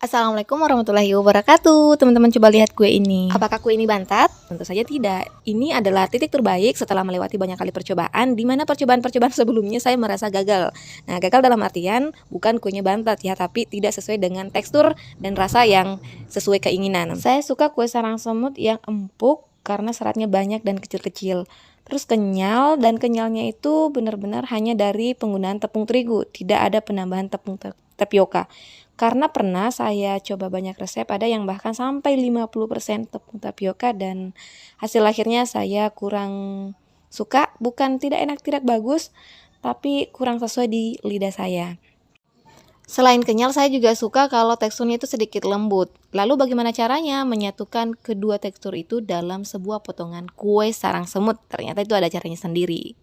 Assalamualaikum warahmatullahi wabarakatuh. Teman-teman coba lihat kue ini. Apakah kue ini bantat? Tentu saja tidak. Ini adalah titik terbaik setelah melewati banyak kali percobaan, di mana percobaan-percobaan sebelumnya saya merasa gagal. Nah, gagal dalam artian bukan kuenya bantat ya, tapi tidak sesuai dengan tekstur dan rasa yang sesuai keinginan. Saya suka kue sarang semut yang empuk karena seratnya banyak dan kecil-kecil. Terus kenyal, dan kenyalnya itu benar-benar hanya dari penggunaan tepung terigu, tidak ada penambahan tepung tapioka. Karena pernah saya coba banyak resep, ada yang bahkan sampai 50% tepung tapioka, dan hasil akhirnya saya kurang suka. Bukan tidak enak, tidak bagus, tapi kurang sesuai di lidah saya. Selain kenyal, saya juga suka kalau teksturnya itu sedikit lembut. Lalu bagaimana caranya menyatukan kedua tekstur itu dalam sebuah potongan kue sarang semut? Ternyata itu ada caranya sendiri.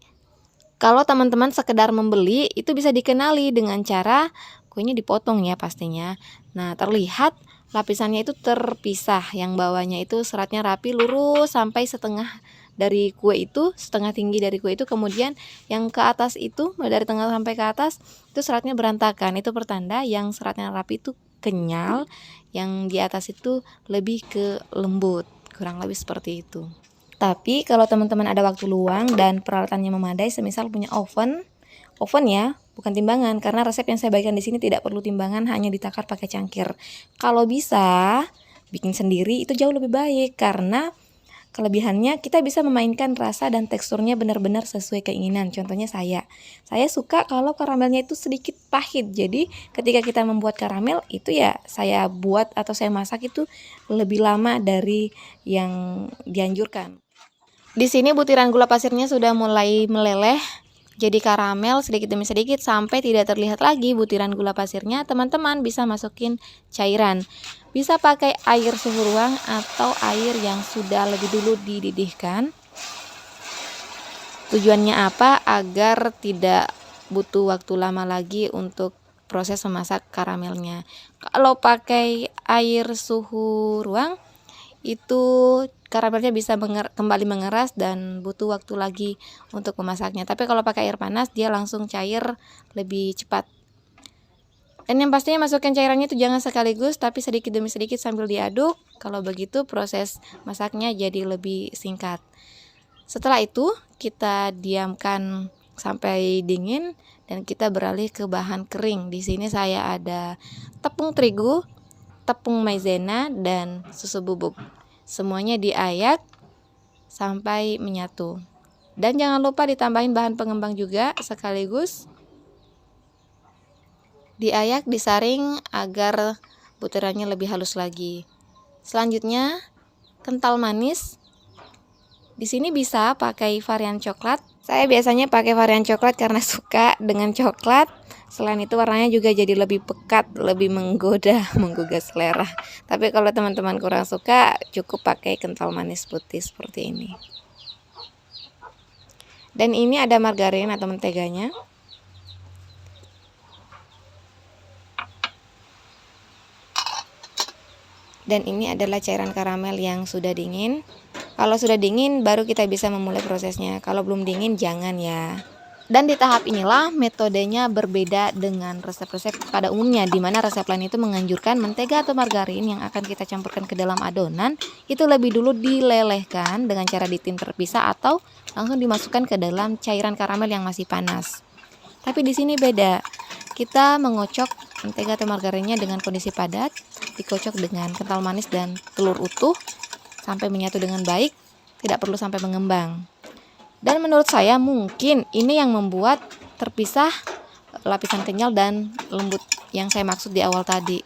Kalau teman-teman sekedar membeli, itu bisa dikenali dengan cara kuenya dipotong ya pastinya. Nah, terlihat lapisannya itu terpisah. Yang bawahnya itu seratnya rapi, lurus sampai setengah dari kue itu, setengah tinggi dari kue itu. Kemudian yang ke atas itu, dari tengah sampai ke atas, itu seratnya berantakan. Itu pertanda yang seratnya rapi itu kenyal, yang di atas itu lebih ke lembut. Kurang lebih seperti itu. Tapi kalau teman-teman ada waktu luang dan peralatannya memadai, semisal punya oven ya, bukan timbangan, karena resep yang saya bagikan di sini tidak perlu timbangan, hanya ditakar pakai cangkir. Kalau bisa bikin sendiri itu jauh lebih baik, karena kelebihannya kita bisa memainkan rasa dan teksturnya benar-benar sesuai keinginan. Contohnya saya suka kalau karamelnya itu sedikit pahit. Jadi ketika kita membuat karamel itu ya saya buat atau saya masak itu lebih lama dari yang dianjurkan. Di sini butiran gula pasirnya sudah mulai meleleh jadi karamel sedikit demi sedikit sampai tidak terlihat lagi butiran gula pasirnya. Teman-teman bisa masukin cairan. Bisa pakai air suhu ruang atau air yang sudah lebih dulu dididihkan. Tujuannya apa? Agar tidak butuh waktu lama lagi untuk proses memasak karamelnya. Kalau pakai air suhu ruang, itu karamelnya bisa kembali mengeras dan butuh waktu lagi untuk memasaknya. Tapi kalau pakai air panas, dia langsung cair lebih cepat. Dan yang pastinya masukkan cairannya itu jangan sekaligus, tapi sedikit demi sedikit sambil diaduk. Kalau begitu proses masaknya jadi lebih singkat. Setelah itu kita diamkan sampai dingin dan kita beralih ke bahan kering. Di sini saya ada tepung terigu, tepung maizena, dan susu bubuk. Semuanya diayak sampai menyatu. Dan jangan lupa ditambahin bahan pengembang juga sekaligus. Diayak, disaring agar butirannya lebih halus lagi. Selanjutnya, kental manis. Di sini bisa pakai varian coklat. Saya biasanya pakai varian coklat karena suka dengan coklat. Selain itu warnanya juga jadi lebih pekat, lebih menggugah selera. Tapi kalau teman-teman kurang suka, cukup pakai kental manis putih seperti ini. Dan ini ada margarin atau menteganya. Dan ini adalah cairan karamel yang sudah dingin. Kalau sudah dingin baru kita bisa memulai prosesnya. Kalau belum dingin jangan ya. Dan di tahap inilah metodenya berbeda dengan resep-resep pada umumnya, di mana resep lain itu menganjurkan mentega atau margarin yang akan kita campurkan ke dalam adonan itu lebih dulu dilelehkan dengan cara ditim terpisah atau langsung dimasukkan ke dalam cairan karamel yang masih panas. Tapi di sini beda. Kita mengocok mentega atau margarinnya dengan kondisi padat, dikocok dengan kental manis dan telur utuh sampai menyatu dengan baik, tidak perlu sampai mengembang. Dan menurut saya mungkin ini yang membuat terpisah lapisan kenyal dan lembut yang saya maksud di awal tadi.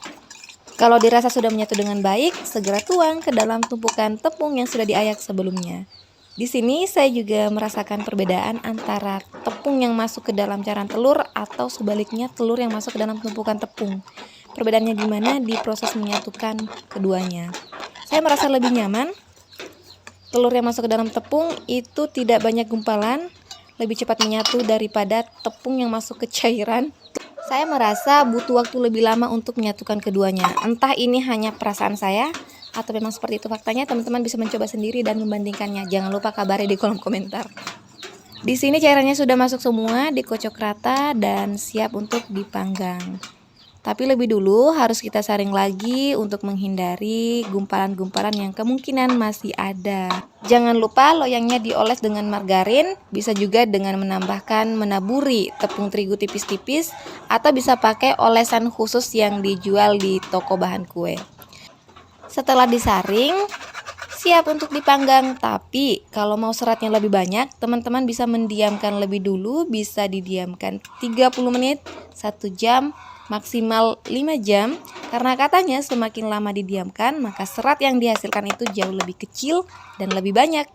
Kalau dirasa sudah menyatu dengan baik, segera tuang ke dalam tumpukan tepung yang sudah diayak sebelumnya. Di sini saya juga merasakan perbedaan antara tepung yang masuk ke dalam cairan telur atau sebaliknya telur yang masuk ke dalam tumpukan tepung. Perbedaannya di mana? Di proses menyatukan keduanya. Saya merasa lebih nyaman. Telur yang masuk ke dalam tepung itu tidak banyak gumpalan, lebih cepat menyatu daripada tepung yang masuk ke cairan. Saya merasa butuh waktu lebih lama untuk menyatukan keduanya. Entah ini hanya perasaan saya atau memang seperti itu faktanya. Teman-teman bisa mencoba sendiri dan membandingkannya. Jangan lupa kabari di kolom komentar. Di sini cairannya sudah masuk semua, dikocok rata dan siap untuk dipanggang. Tapi lebih dulu harus kita saring lagi untuk menghindari gumpalan-gumpalan yang kemungkinan masih ada. Jangan lupa loyangnya dioles dengan margarin, bisa juga dengan menaburi tepung terigu tipis-tipis, atau bisa pakai olesan khusus yang dijual di toko bahan kue. Setelah disaring, siap untuk dipanggang. Tapi kalau mau seratnya lebih banyak, teman-teman bisa mendiamkan lebih dulu, bisa didiamkan 30 menit, 1 jam, maksimal 5 jam. Karena katanya semakin lama didiamkan, maka serat yang dihasilkan itu jauh lebih kecil dan lebih banyak.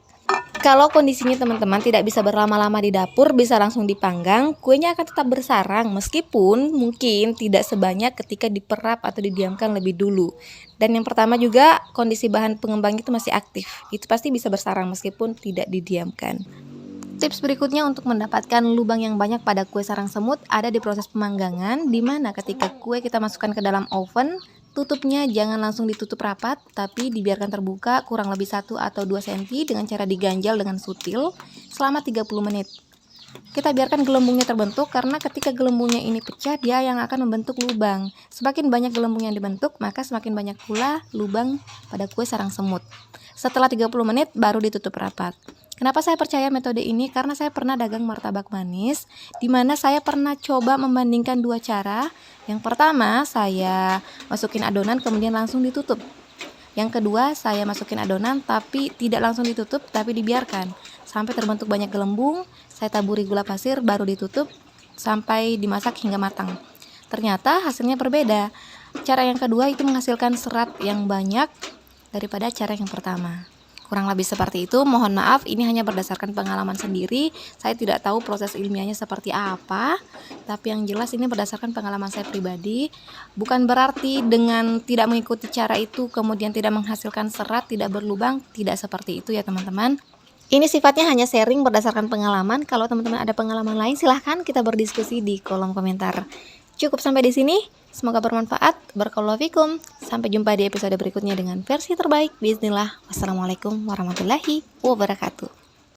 Kalau kondisinya teman-teman tidak bisa berlama-lama di dapur, bisa langsung dipanggang, kuenya akan tetap bersarang meskipun mungkin tidak sebanyak ketika diperap atau didiamkan lebih dulu. Dan yang pertama juga, kondisi bahan pengembang itu masih aktif, itu pasti bisa bersarang meskipun tidak didiamkan. Tips berikutnya untuk mendapatkan lubang yang banyak pada kue sarang semut ada di proses pemanggangan, dimana ketika kue kita masukkan ke dalam oven, tutupnya jangan langsung ditutup rapat, tapi dibiarkan terbuka kurang lebih 1 atau 2 cm dengan cara diganjal dengan sutil selama 30 menit. Kita biarkan gelembungnya terbentuk, karena ketika gelembungnya ini pecah, dia yang akan membentuk lubang. Semakin banyak gelembung yang dibentuk, maka semakin banyak pula lubang pada kue sarang semut. Setelah 30 menit baru ditutup rapat. Kenapa saya percaya metode ini? Karena saya pernah dagang martabak manis, di mana saya pernah coba membandingkan 2 cara. Yang pertama, saya masukin adonan kemudian langsung ditutup. Yang kedua, saya masukin adonan tapi tidak langsung ditutup, tapi dibiarkan sampai terbentuk banyak gelembung. Saya taburi gula pasir baru ditutup sampai dimasak hingga matang. Ternyata hasilnya berbeda. Cara yang kedua itu menghasilkan serat yang banyak daripada cara yang pertama. Kurang lebih seperti itu. Mohon maaf, ini hanya berdasarkan pengalaman sendiri. Saya tidak tahu proses ilmiahnya seperti apa, tapi yang jelas ini berdasarkan pengalaman saya pribadi. Bukan berarti dengan tidak mengikuti cara itu kemudian tidak menghasilkan serat, tidak berlubang. Tidak seperti itu ya teman-teman. Ini sifatnya hanya sharing berdasarkan pengalaman. Kalau teman-teman ada pengalaman lain, silahkan kita berdiskusi di kolom komentar. Cukup sampai di sini. Semoga bermanfaat. Barakallahu fikum. Sampai jumpa di episode berikutnya dengan versi terbaik. Bismillah. Wassalamualaikum warahmatullahi wabarakatuh.